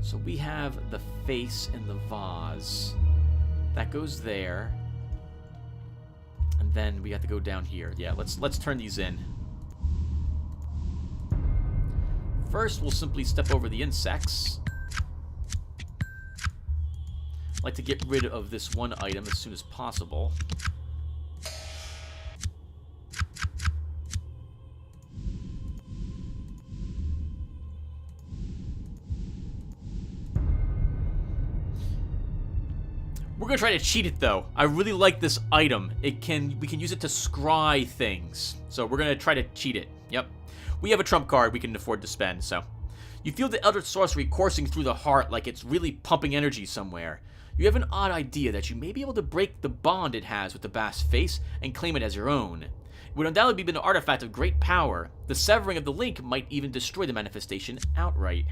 So we have the face in the vase. That goes there. And then we have to go down here. Yeah, let's turn these in. First, we'll simply step over the insects. I'd like to get rid of this one item as soon as possible. We're gonna try to cheat it though. I really like this item. We can use it to scry things. So we're gonna try to cheat it. Yep. We have a trump card we can afford to spend, so. You feel the eldritch sorcery coursing through the heart like it's really pumping energy somewhere. You have an odd idea that you may be able to break the bond it has with the Bast face and claim it as your own. It would undoubtedly be an artifact of great power. The severing of the link might even destroy the manifestation outright.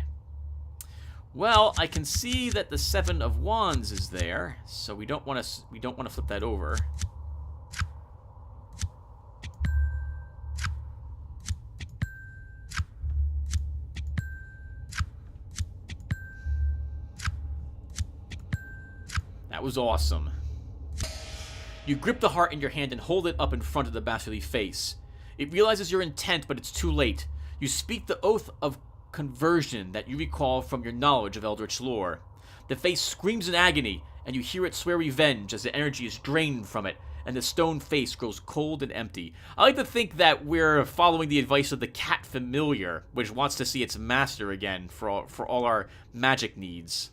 Well, I can see that the Seven of Wands is there, so we don't want to flip that over. That was awesome. You grip the heart in your hand and hold it up in front of the bastardly face. It realizes your intent, but it's too late. You speak the oath of conversion that you recall from your knowledge of eldritch lore. The face screams in agony, and you hear it swear revenge as the energy is drained from it, and the stone face grows cold and empty. I like to think that we're following the advice of the cat familiar, which wants to see its master again for all our magic needs.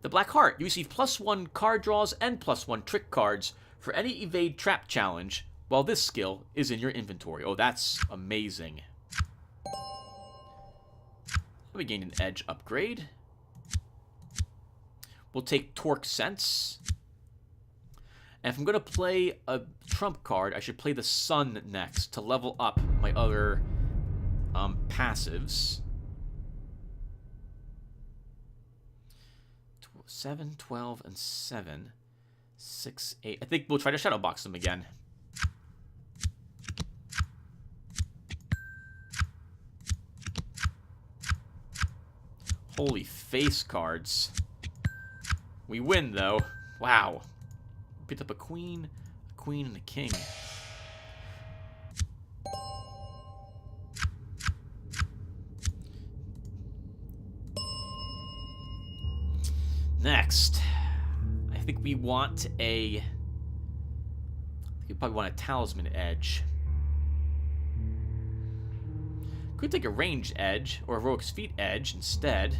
The Black Heart. You receive +1 card draws and +1 trick cards for any evade trap challenge, while this skill is in your inventory. Oh, that's amazing. We gained an edge upgrade. We'll take Torque Sense. And if I'm going to play a trump card, I should play the Sun next to level up my other passives. 7, 12, and 7. 6, 8. I think we'll try to shadow box them again. Holy face cards. We win, though. Wow. Picked up a queen, and a king. Next, I think we want a... I think we probably want a talisman edge. Could take a ranged edge or a heroic's feat edge instead.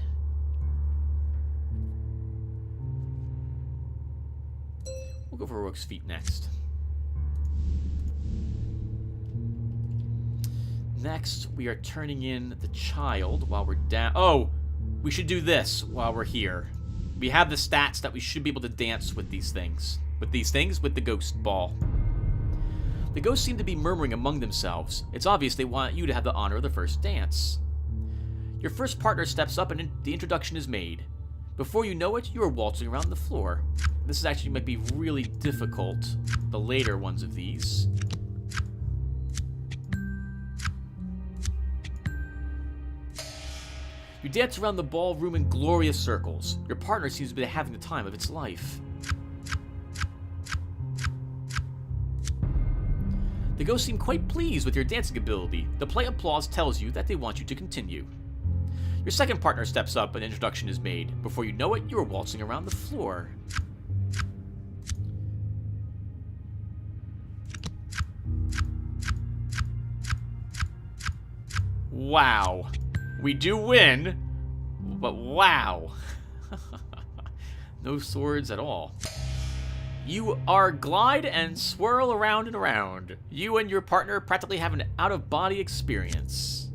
We'll go for heroic's feat next. Next, we are turning in the child while we're down. Oh, we should do this while we're here. We have the stats that we should be able to dance with these things. With the ghost ball. The ghosts seem to be murmuring among themselves. It's obvious they want you to have the honor of the first dance. Your first partner steps up and the introduction is made. Before you know it, you are waltzing around the floor. This is actually might be really difficult, the later ones of these. You dance around the ballroom in glorious circles. Your partner seems to be having the time of its life. The ghosts seem quite pleased with your dancing ability. The polite applause tells you that they want you to continue. Your second partner steps up and an introduction is made. Before you know it, you are waltzing around the floor. Wow. We do win, but wow. No swords at all. You are glide and swirl around and around. You and your partner practically have an out-of-body experience.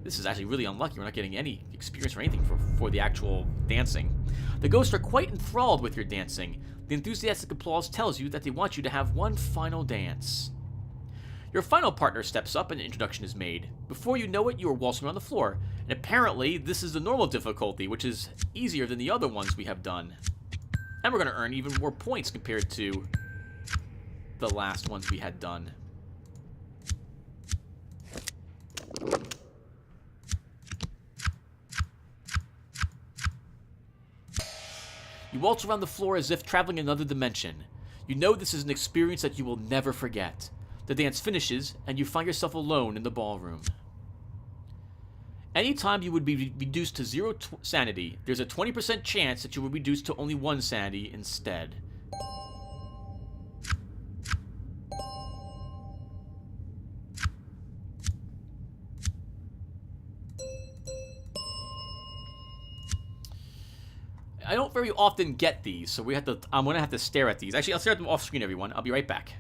This is actually really unlucky. We're not getting any experience or anything for the actual dancing. The ghosts are quite enthralled with your dancing. The enthusiastic applause tells you that they want you to have one final dance. Your final partner steps up and an introduction is made. Before you know it, you are waltzing around the floor. And apparently, this is the normal difficulty, which is easier than the other ones we have done. And we're going to earn even more points compared to the last ones we had done. You waltz around the floor as if traveling in another dimension. You know this is an experience that you will never forget. The dance finishes, and you find yourself alone in the ballroom. Anytime you would be reduced to 0 sanity, there's a 20% chance that you will be reduced to only 1 sanity instead. I don't very often get these, so I'm gonna have to stare at these. Actually, I'll stare at them off screen, everyone. I'll be right back.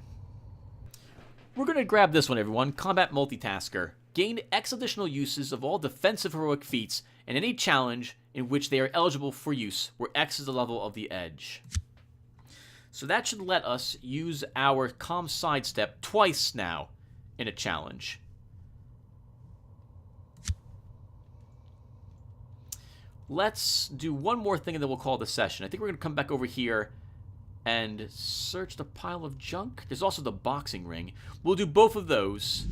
We're gonna grab this one, everyone. Combat Multitasker. Gain X additional uses of all defensive heroic feats in any challenge in which they are eligible for use, where X is the level of the edge. So that should let us use our calm sidestep twice now in a challenge. Let's do one more thing and then we'll call it a session. I think we're going to come back over here and search the pile of junk. There's also the boxing ring. We'll do both of those.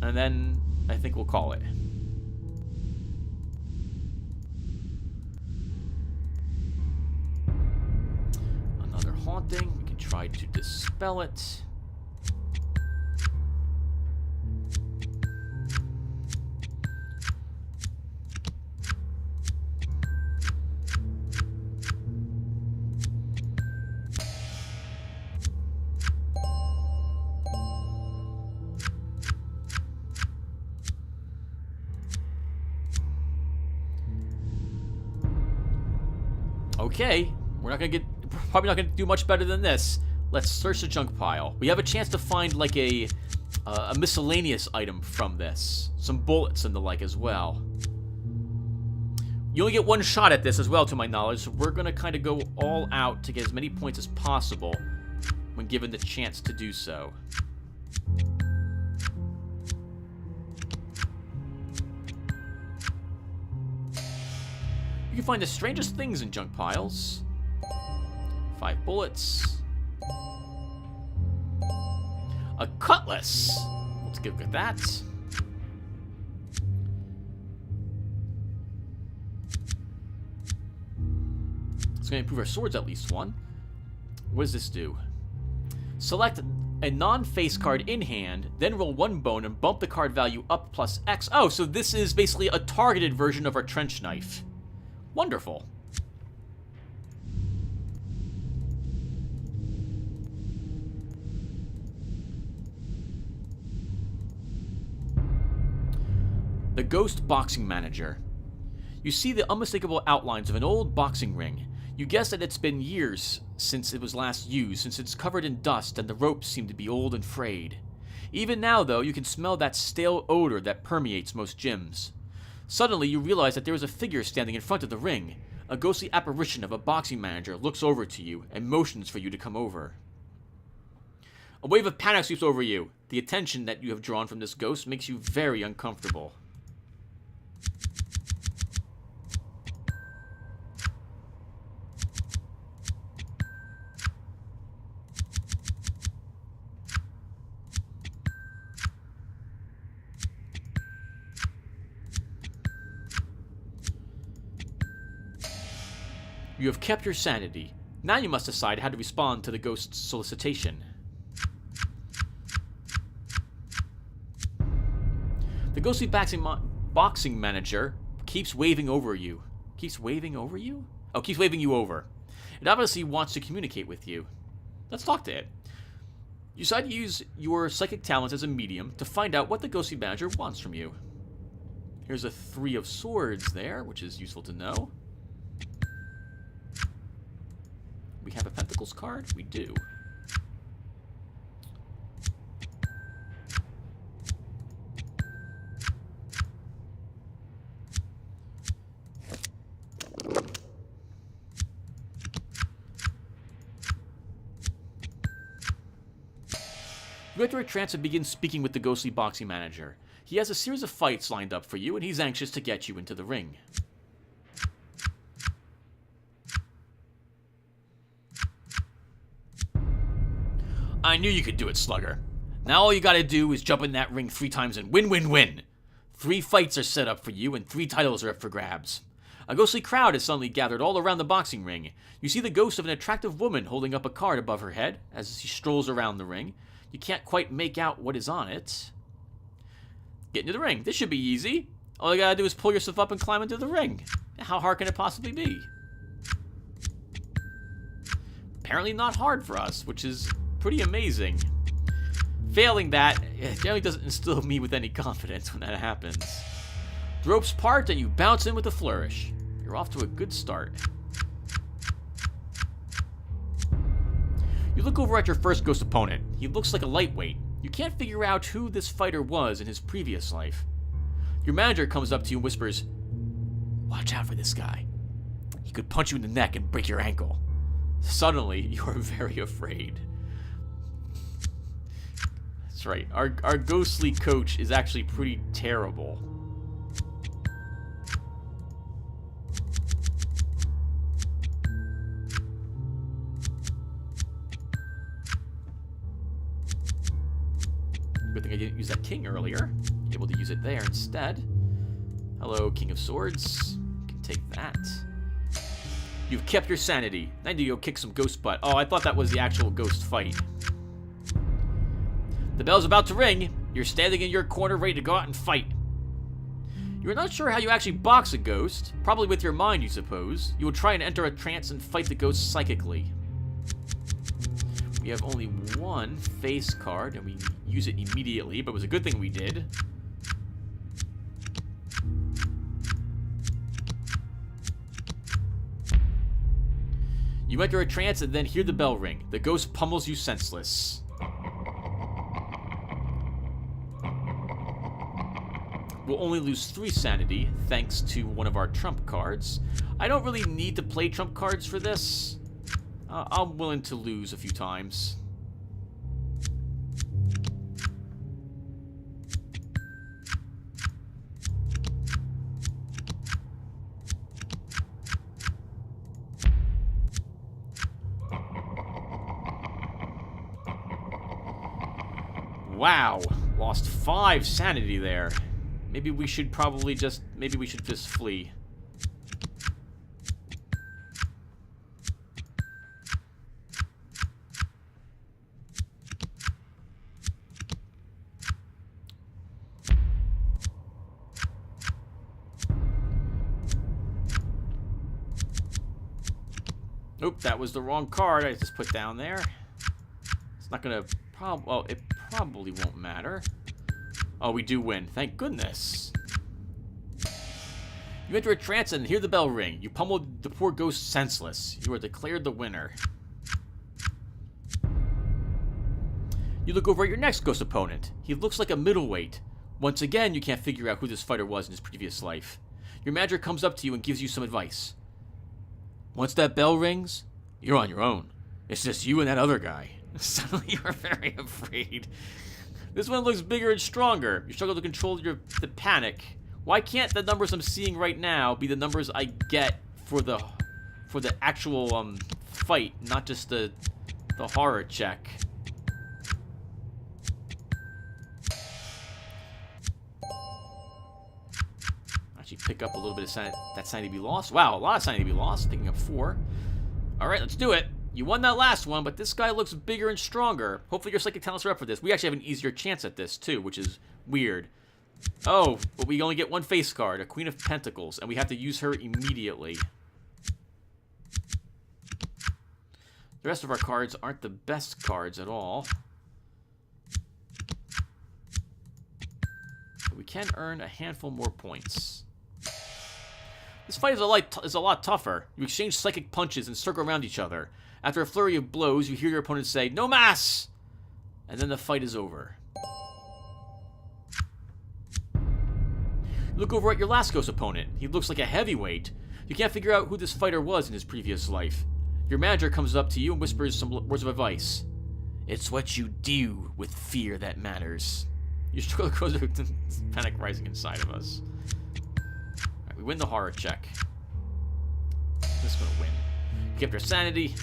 And then I think we'll call it. Another haunting. We can try to dispel it. Okay, we're probably not gonna do much better than this. Let's search the junk pile. We have a chance to find like a miscellaneous item from this, some bullets and the like as well. You only get one shot at this as well, to my knowledge, so we're gonna kind of go all out to get as many points as possible when given the chance to do so. can find the strangest things in junk piles. 5 bullets. A cutlass. Let's get a look at that. It's going to improve our swords at least 1. What does this do? Select a non-face card in hand, then roll 1 bone and bump the card value up plus X. Oh, so this is basically a targeted version of our trench knife. Wonderful. The Ghost Boxing Manager. You see the unmistakable outlines of an old boxing ring. You guess that it's been years since it was last used, since it's covered in dust and the ropes seem to be old and frayed. Even now, though, you can smell that stale odor that permeates most gyms. Suddenly, you realize that there is a figure standing in front of the ring. A ghostly apparition of a boxing manager looks over to you and motions for you to come over. A wave of panic sweeps over you. The attention that you have drawn from this ghost makes you very uncomfortable. You have kept your sanity. Now you must decide how to respond to the ghost's solicitation. The ghostly boxing manager keeps waving over you. Keeps waving over you? Oh, keeps waving you over. It obviously wants to communicate with you. Let's talk to it. You decide to use your psychic talents as a medium to find out what the ghostly manager wants from you. Here's a 3 of swords there, which is useful to know. We have a Pentacles card? We do. You enter a trance and begin speaking with the ghostly boxing manager. He has a series of fights lined up for you, and he's anxious to get you into the ring. I knew you could do it, Slugger. Now all you gotta do is jump in that ring 3 times and win, win, win. 3 fights are set up for you and 3 titles are up for grabs. A ghostly crowd has suddenly gathered all around the boxing ring. You see the ghost of an attractive woman holding up a card above her head as she strolls around the ring. You can't quite make out what is on it. Get into the ring. This should be easy. All you gotta do is pull yourself up and climb into the ring. How hard can it possibly be? Apparently not hard for us, which is pretty amazing. Failing that, it generally doesn't instill me with any confidence when that happens. The ropes part and you bounce in with a flourish. You're off to a good start. You look over at your first ghost opponent. He looks like a lightweight. You can't figure out who this fighter was in his previous life. Your manager comes up to you and whispers, "Watch out for this guy. He could punch you in the neck and break your ankle." Suddenly, you are very afraid. That's right. Our ghostly coach is actually pretty terrible. Good thing I didn't use that king earlier. Able to use it there instead. Hello, King of Swords. You can take that. You've kept your sanity. Now you go kick some ghost butt. Oh, I thought that was the actual ghost fight. The bell's about to ring. You're standing in your corner ready to go out and fight. You're not sure how you actually box a ghost. Probably with your mind, you suppose. You will try and enter a trance and fight the ghost psychically. We have only 1 face card, and we use it immediately, but it was a good thing we did. You enter a trance and then hear the bell ring. The ghost pummels you senseless. We'll only lose 3 sanity, thanks to one of our trump cards. I don't really need to play trump cards for this. I'm willing to lose a few times. wow. Lost 5 sanity there. Maybe we should probably just... Maybe we should just flee. Oop, that was the wrong card I just put down there. It's not gonna... Well, it probably won't matter. Oh, we do win. Thank goodness. You enter a trance and hear the bell ring. You pummel the poor ghost senseless. You are declared the winner. You look over at your next ghost opponent. He looks like a middleweight. Once again, you can't figure out who this fighter was in his previous life. Your manager comes up to you and gives you some advice. Once that bell rings, you're on your own. It's just you and that other guy. Suddenly you are very afraid. This one looks bigger and stronger. You struggle to control the panic. Why can't the numbers I'm seeing right now be the numbers I get for the actual fight, not just the horror check? Actually pick up a little bit of that sanity to be lost. Wow, a lot of sanity to be lost. Picking up 4. Alright, let's do it. You won that last one, but this guy looks bigger and stronger. Hopefully your psychic talents are up for this. We actually have an easier chance at this, too, which is weird. Oh, but we only get 1 face card, a Queen of Pentacles, and we have to use her immediately. The rest of our cards aren't the best cards at all. But we can earn a handful more points. This fight is a lot tougher. You exchange psychic punches and circle around each other. After a flurry of blows, you hear your opponent say, "No mas!" And then the fight is over. You look over at your last ghost opponent. He looks like a heavyweight. You can't figure out who this fighter was in his previous life. Your manager comes up to you and whispers some words of advice. It's what you do with fear that matters. You struggle to go to panic rising inside of us. Alright, we win the horror check. This is going to win. You kept your sanity.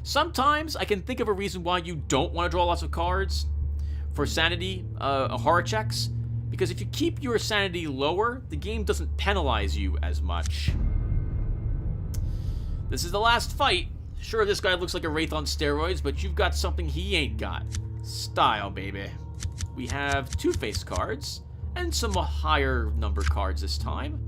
Sometimes I can think of a reason why you don't want to draw lots of cards for sanity horror checks. Because if you keep your sanity lower, the game doesn't penalize you as much. This is the last fight. Sure, this guy looks like a wraith on steroids, but you've got something he ain't got. Style, baby. We have 2 face cards, and some higher number cards this time.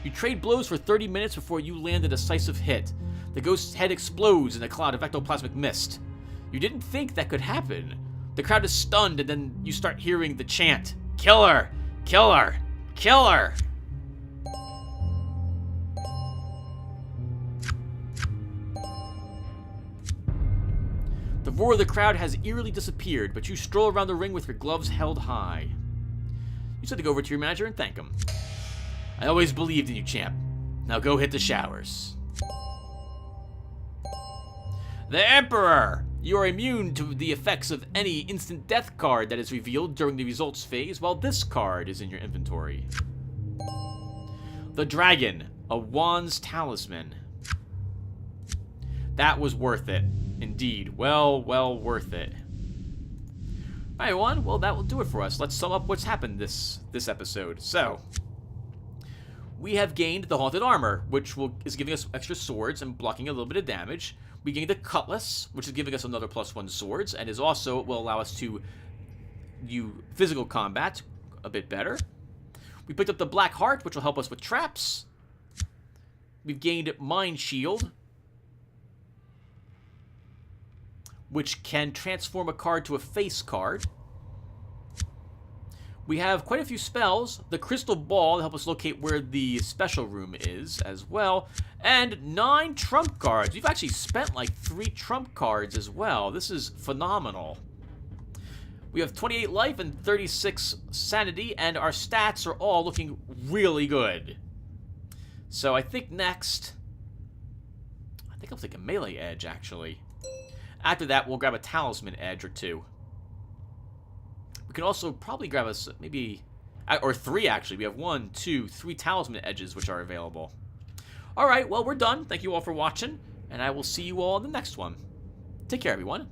You trade blows for 30 minutes before you land a decisive hit. The ghost's head explodes in a cloud of ectoplasmic mist. You didn't think that could happen. The crowd is stunned, and then you start hearing the chant, "Kill her! Kill her! Kill her!" The roar of the crowd has eerily disappeared, but you stroll around the ring with your gloves held high. You said to go over to your manager and thank him. I always believed in you, champ. Now go hit the showers. The Emperor! You are immune to the effects of any instant death card that is revealed during the results phase, while this card is in your inventory. The Dragon, a Wand's Talisman. That was worth it. Indeed. Well worth it. Alright, everyone. Well, that will do it for us. Let's sum up what's happened this episode. So, we have gained the Haunted Armor, which is giving us extra swords and blocking a little bit of damage. We gained the Cutlass, which is giving us another +1 swords, and will allow us to do physical combat a bit better. We picked up the Black Heart, which will help us with traps. We've gained Mind Shield, which can transform a card to a face card. We have quite a few spells. The Crystal Ball to help us locate where the special room is as well. And 9 trump cards. We've actually spent like 3 trump cards as well. This is phenomenal. We have 28 life and 36 sanity, and our stats are all looking really good. So I think next, I'll take a melee edge, actually. After that, we'll grab a talisman edge or 2. We can also probably grab us maybe, or 3 actually. We have 1, 2, 3 talisman edges which are available. Alright, well, we're done. Thank you all for watching, and I will see you all in the next one. Take care, everyone.